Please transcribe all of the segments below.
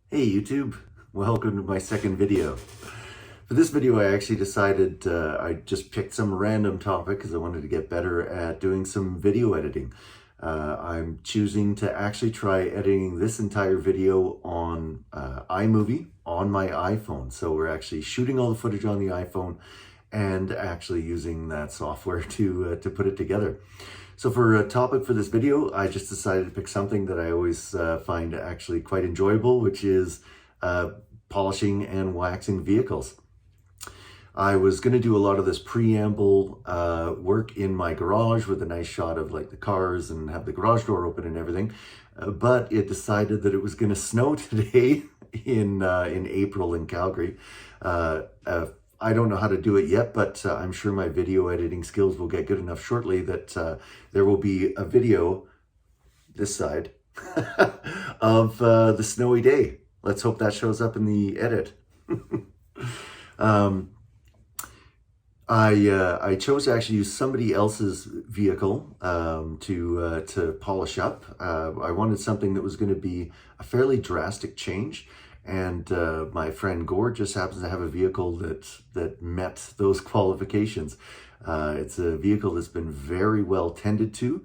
Hey YouTube, welcome to my second video. For this video I actually decided I just picked some random topic because I wanted to get better at doing some video editing. I'm choosing to actually try editing this entire video on iMovie on my iPhone. So we're actually shooting all the footage on the iPhone and actually using that software to put it together. So for a topic for this video, I just decided to pick something that I always find actually quite enjoyable, which is polishing and waxing vehicles. I was going to do a lot of this preamble work in my garage with a nice shot of like the cars and have the garage door open and everything, but it decided that it was going to snow today in April in Calgary. I don't know how to do it yet, but I'm sure my video editing skills will get good enough shortly that there will be a video this side of the snowy day. Let's hope that shows up in the edit. um, I chose to actually use somebody else's vehicle to polish up. I wanted something that was going to be a fairly drastic change, and my friend Gord just happens to have a vehicle that met those qualifications. It's a vehicle that's been very well tended to,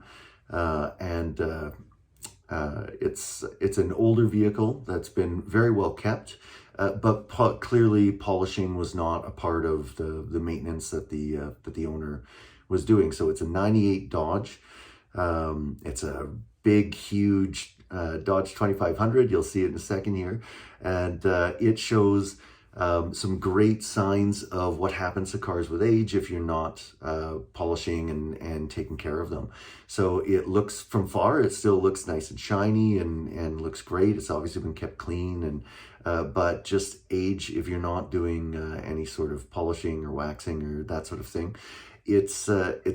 and it's an older vehicle that's been very well kept. But clearly polishing was not a part of the maintenance that the owner was doing. So it's a 98 Dodge. It's a big, huge Dodge 2500. You'll see it in a second here. And it shows some great signs of what happens to cars with age if you're not polishing and taking care of them. So it looks, from far, it still looks nice and shiny and looks great. It's obviously been kept clean, and but just age, if you're not doing any sort of polishing or waxing or that sort of thing, it's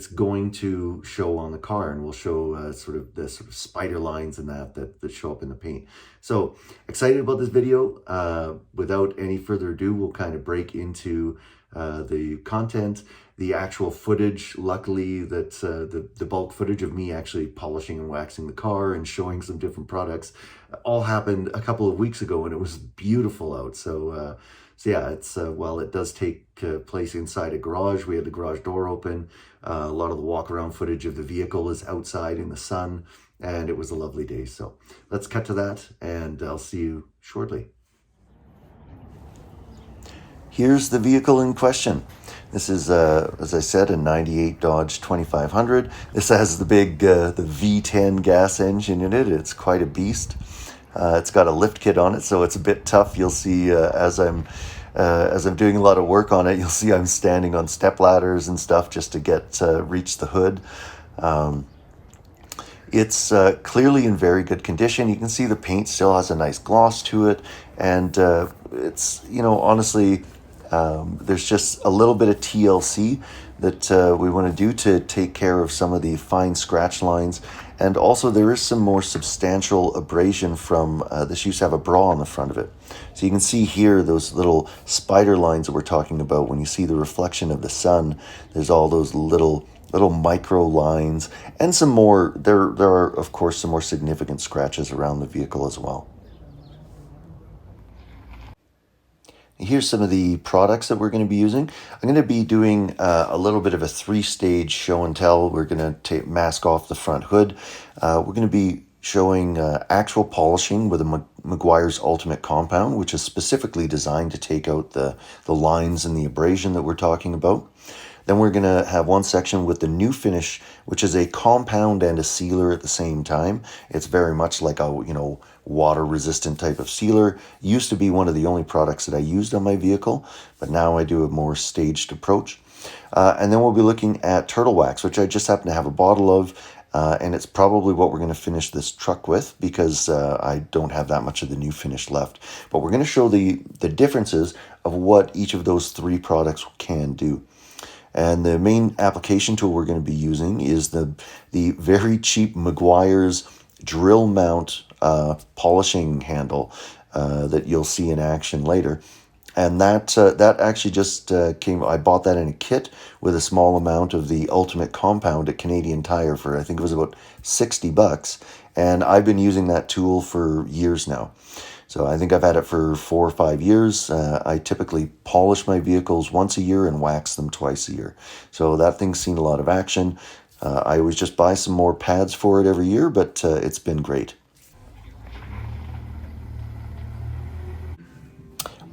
going to show on the car, and will show sort of the sort of spider lines and that show up in the paint. So excited about this video. Without any further ado, we'll kind of break into the content, the actual footage. Luckily that the bulk footage of me actually polishing and waxing the car and showing some different products all happened a couple of weeks ago, and it was beautiful out. So yeah, it's while it does take place inside a garage, we had the garage door open. A lot of the walk around footage of the vehicle is outside in the sun, and it was a lovely day. So let's cut to that, and I'll see you shortly. Here's the vehicle in question. This is, as I said, a 98 Dodge 2500. This has the big the V10 gas engine in it. It's quite a beast. It's got a lift kit on it, so it's a bit tough. You'll see as I'm doing a lot of work on it, you'll see I'm standing on step ladders and stuff just to get reach the hood. It's clearly in very good condition. You can see the paint still has a nice gloss to it, and it's, you know, honestly, there's just a little bit of TLC that we want to do to take care of some of the fine scratch lines. And also there is some more substantial abrasion from, this used to have a bra on the front of it. So you can see here those little spider lines that we're talking about. When you see the reflection of the sun, there's all those little micro lines, and some more, there are of course some more significant scratches around the vehicle as well. Here's some of the products that we're going to be using. I'm going to be doing a little bit of a three-stage show and tell. We're going to mask off the front hood. We're going to be showing actual polishing with a Meguiar's Ultimate Compound, which is specifically designed to take out the lines and the abrasion that we're talking about. Then we're going to have one section with the New Finish, which is a compound and a sealer at the same time. It's very much like a, you know, water-resistant type of sealer. Used to be one of the only products that I used on my vehicle, but now I do a more staged approach. And then we'll be looking at Turtle Wax, which I just happen to have a bottle of, and it's probably what we're going to finish this truck with, because I don't have that much of the New Finish left. But we're going to show the differences of what each of those three products can do. And the main application tool we're going to be using is the very cheap Meguiar's drill mount polishing handle that you'll see in action later. And that actually just came, I bought that in a kit with a small amount of the Ultimate Compound at Canadian Tire for, I think it was about $60. And I've been using that tool for years now. So I think I've had it for 4 or 5 years. I typically polish my vehicles once a year and wax them twice a year. So that thing's seen a lot of action. I always just buy some more pads for it every year, but it's been great.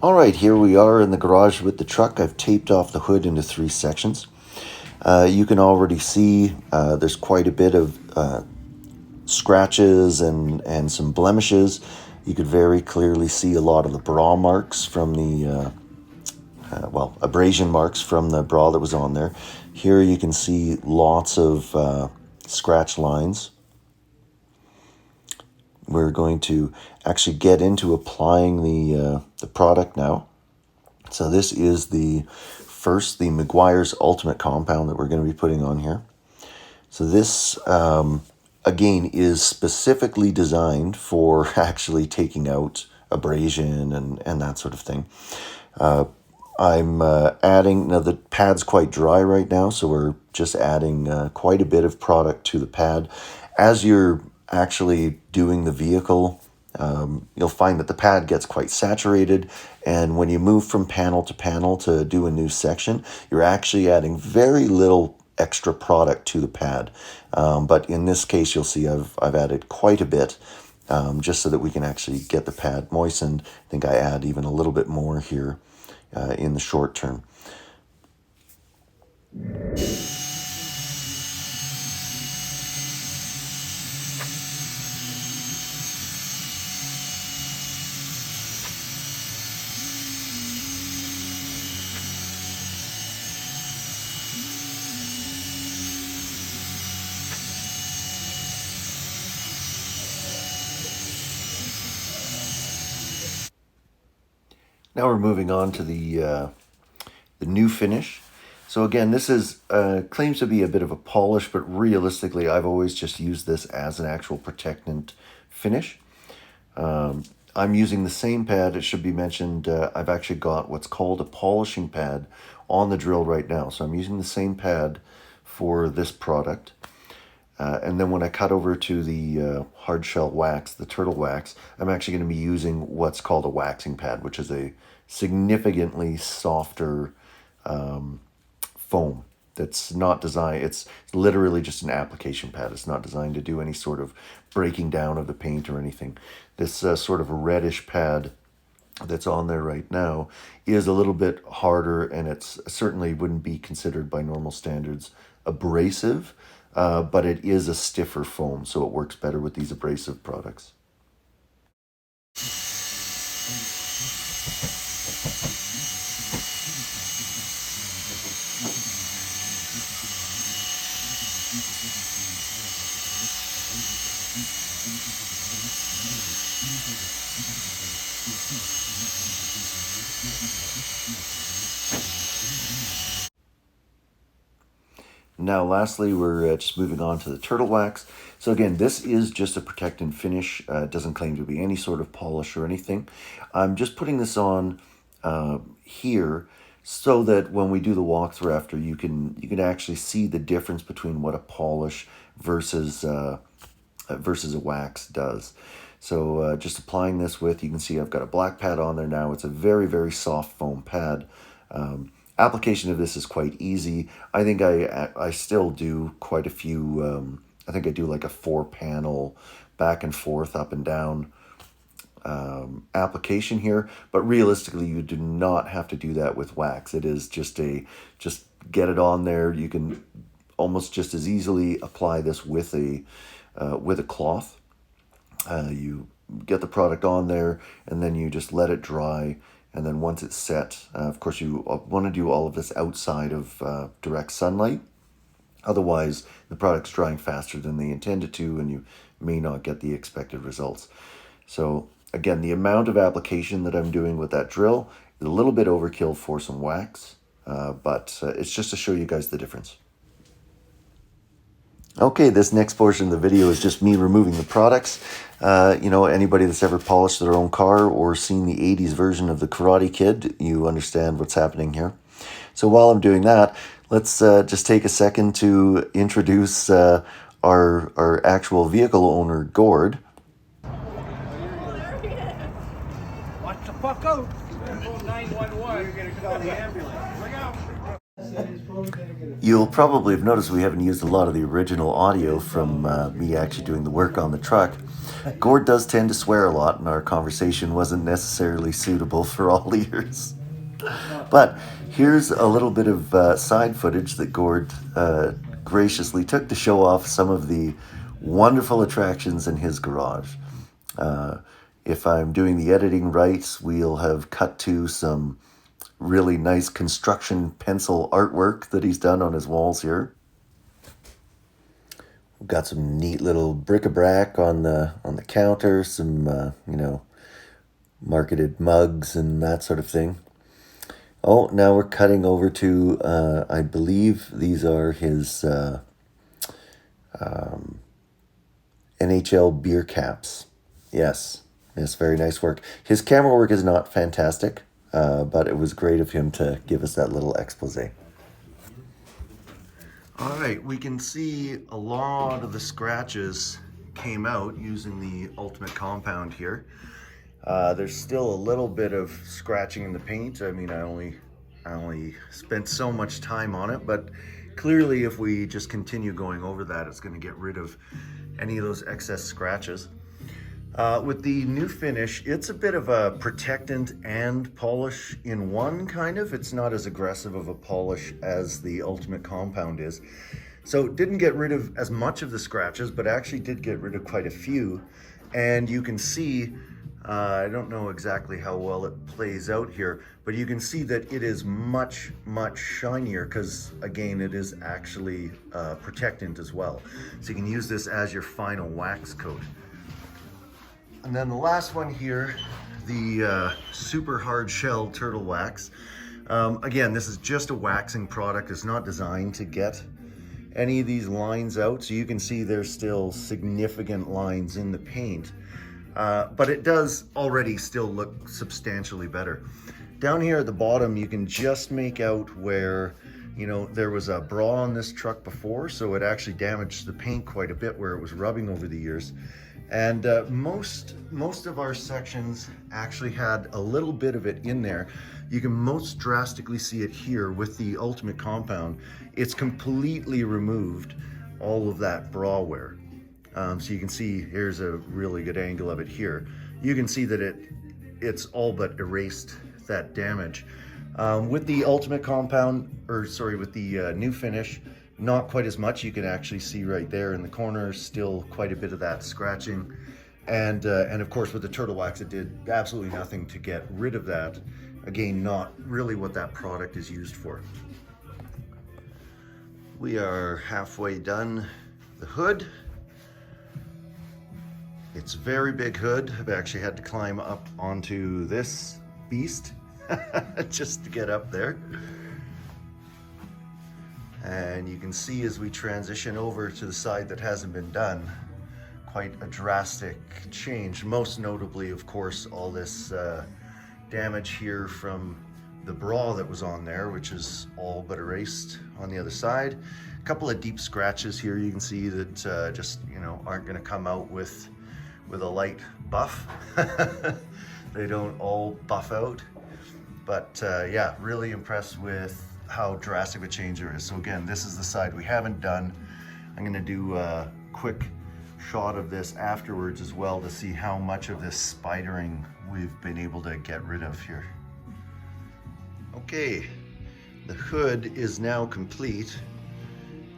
All right, here we are in the garage with the truck. I've taped off the hood into 3 sections. You can already see there's quite a bit of scratches and some blemishes. You could very clearly see a lot of the bra marks from the, abrasion marks from the bra that was on there. Here you can see lots of scratch lines. We're going to actually get into applying the product now. So this is the Meguiar's Ultimate Compound that we're going to be putting on here. So this, again, is specifically designed for actually taking out abrasion and that sort of thing. I'm adding, now the pad's quite dry right now, so we're just adding quite a bit of product to the pad. As you're actually doing the vehicle, you'll find that the pad gets quite saturated, and when you move from panel to do a new section, you're actually adding very little extra product to the pad. But in this case, you'll see I've added quite a bit, just so that we can actually get the pad moistened. I think I add even a little bit more here in the short term. Now we're moving on to the new finish. So again, this is claims to be a bit of a polish, but realistically, I've always just used this as an actual protectant finish. I'm using the same pad. It should be mentioned, I've actually got what's called a polishing pad on the drill right now. So I'm using the same pad for this product. And then when I cut over to the hard shell wax, the turtle wax, I'm actually going to be using what's called a waxing pad, which is a significantly softer foam that's not designed, it's literally just an application pad. It's not designed to do any sort of breaking down of the paint or anything. This sort of reddish pad that's on there right now is a little bit harder, and it's certainly wouldn't be considered by normal standards abrasive, but it is a stiffer foam, so it works better with these abrasive products. Now, lastly, we're just moving on to the turtle wax. So again, this is just a protectant finish. It doesn't claim to be any sort of polish or anything. I'm just putting this on here so that when we do the walkthrough after, you can actually see the difference between what a polish versus a wax does. So just applying this with, you can see I've got a black pad on there now. It's a very, very soft foam pad. Application of this is quite easy. I think I still do quite a few, I think I do like a 4-panel back and forth, up and down application here, but realistically you do not have to do that with wax. It is just get it on there. You can almost just as easily apply this with a cloth. You get the product on there and then you just let it dry. And then once it's set, of course, you want to do all of this outside of direct sunlight. Otherwise, the product's drying faster than they intended to, and you may not get the expected results. So again, the amount of application that I'm doing with that drill is a little bit overkill for some wax, but it's just to show you guys the difference. Okay, this next portion of the video is just me removing the products. Anybody that's ever polished their own car or seen the 80s version of the Karate Kid, you understand what's happening here. So while I'm doing that, let's just take a second to introduce our actual vehicle owner, Gord. Watch the fuck out. 911. You're gonna call the ambulance. Look out. You'll probably have noticed we haven't used a lot of the original audio from me actually doing the work on the truck. Gord does tend to swear a lot, and our conversation wasn't necessarily suitable for all ears. But here's a little bit of side footage that Gord graciously took to show off some of the wonderful attractions in his garage. If I'm doing the editing right, we'll have cut to some really nice construction pencil artwork that he's done on his walls here. We've got some neat little bric-a-brac on the counter, some marketed mugs and that sort of thing. Oh, now we're cutting over to I believe these are his NHL beer caps. Yes, very nice work. His camera work is not fantastic, but it was great of him to give us that little expose. All right, we can see a lot of the scratches came out using the Ultimate Compound here. There's still a little bit of scratching in the paint. I mean, I only spent so much time on it, but clearly if we just continue going over that, it's going to get rid of any of those excess scratches. With the new finish, it's a bit of a protectant and polish in one, kind of. It's not as aggressive of a polish as the Ultimate Compound is. So it didn't get rid of as much of the scratches, but actually did get rid of quite a few. And you can see, I don't know exactly how well it plays out here, but you can see that it is much, much shinier because, again, it is actually protectant as well. So you can use this as your final wax coat. And then the last one here, the super hard shell turtle wax. Again, this is just a waxing product. It's not designed to get any of these lines out. So you can see there's still significant lines in the paint, but it does already still look substantially better. Down here at the bottom, you can just make out where, there was a bra on this truck before, so it actually damaged the paint quite a bit where it was rubbing over the years. And most of our sections actually had a little bit of it in there. You can most drastically see it here with the Ultimate Compound. It's completely removed all of that bra wear. So you can see, here's a really good angle of it here. You can see that it's all but erased that damage. With the Ultimate Compound, with the new finish, not quite as much. You can actually see right there in the corner, still quite a bit of that scratching. And of course with the turtle wax, it did absolutely nothing to get rid of that. Again, not really what that product is used for. We are halfway done the hood. It's a very big hood. I've actually had to climb up onto this beast just to get up there. And you can see as we transition over to the side that hasn't been done, quite a drastic change. Most notably, of course, all this damage here from the bra that was on there, which is all but erased on the other side. A couple of deep scratches here you can see that just, aren't gonna come out with a light buff. They don't all buff out. But yeah, really impressed with how drastic of a change there is. So again, this is the side we haven't done. I'm gonna do a quick shot of this afterwards as well to see how much of this spidering we've been able to get rid of here. Okay, the hood is now complete.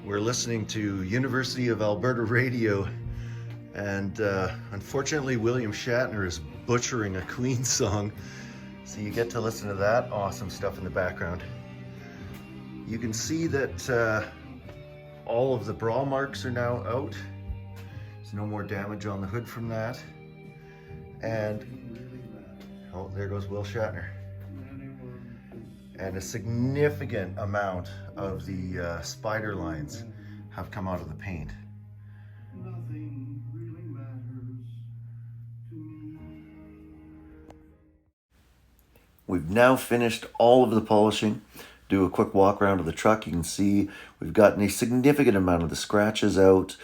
We're listening to University of Alberta Radio, and unfortunately William Shatner is butchering a Queen song, so you get to listen to that awesome stuff in the background. You can see that all of the bra marks are now out. There's no more damage on the hood from that. And, oh, there goes Will Shatner. And a significant amount of the spider lines have come out of the paint. We've now finished all of the polishing. Do a quick walk around of the truck. You can see we've gotten a significant amount of the scratches out.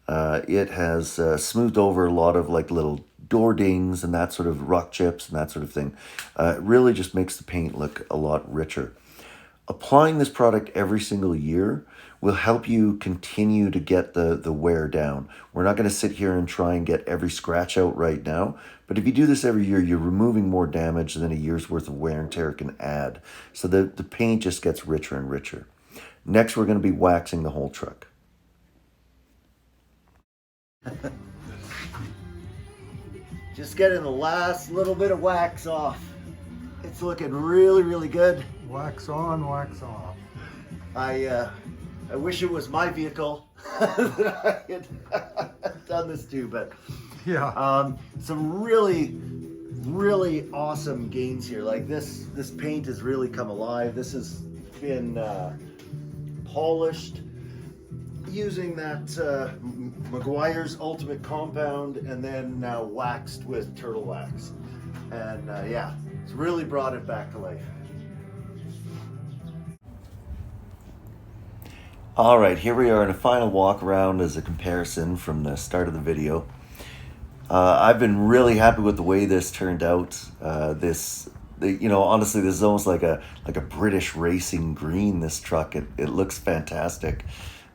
It has smoothed over a lot of like little door dings and that sort of rock chips and that sort of thing. It really just makes the paint look a lot richer. Applying this product every single year will help you continue to get the wear down. We're not going to sit here and try and get every scratch out right now, but if you do this every year, you're removing more damage than a year's worth of wear and tear can add. So the paint just gets richer and richer. Next, we're going to be waxing the whole truck. Just getting the last little bit of wax off. It's looking really, really good. Wax on, wax off. I wish it was my vehicle that I had done this to, but Yeah. some really, really awesome gains here. Like this paint has really come alive. This has been polished using that Meguiar's Ultimate Compound, and then now waxed with Turtle Wax. And yeah, it's really brought it back to life. All right, here we are in a final walk around as a comparison from the start of the video. I've been really happy with the way this turned out. Honestly, this is almost like a British racing green, this truck. It looks fantastic.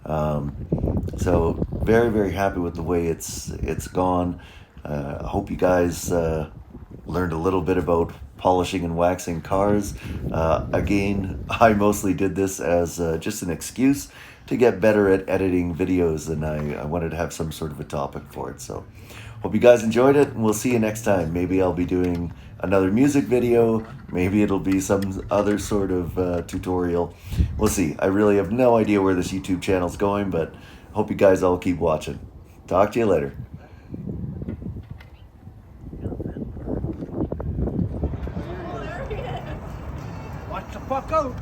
So very, very happy with the way it's gone. I hope you guys learned a little bit about polishing and waxing cars. Again, I mostly did this as just an excuse to get better at editing videos, and I wanted to have some sort of a topic for it. So hope you guys enjoyed it, and we'll see you next time. Maybe I'll be doing another music video. Maybe it'll be some other sort of tutorial. We'll see. I really have no idea where this YouTube channel's going, but hope you guys all keep watching. Talk to you later. Watch the fuck out.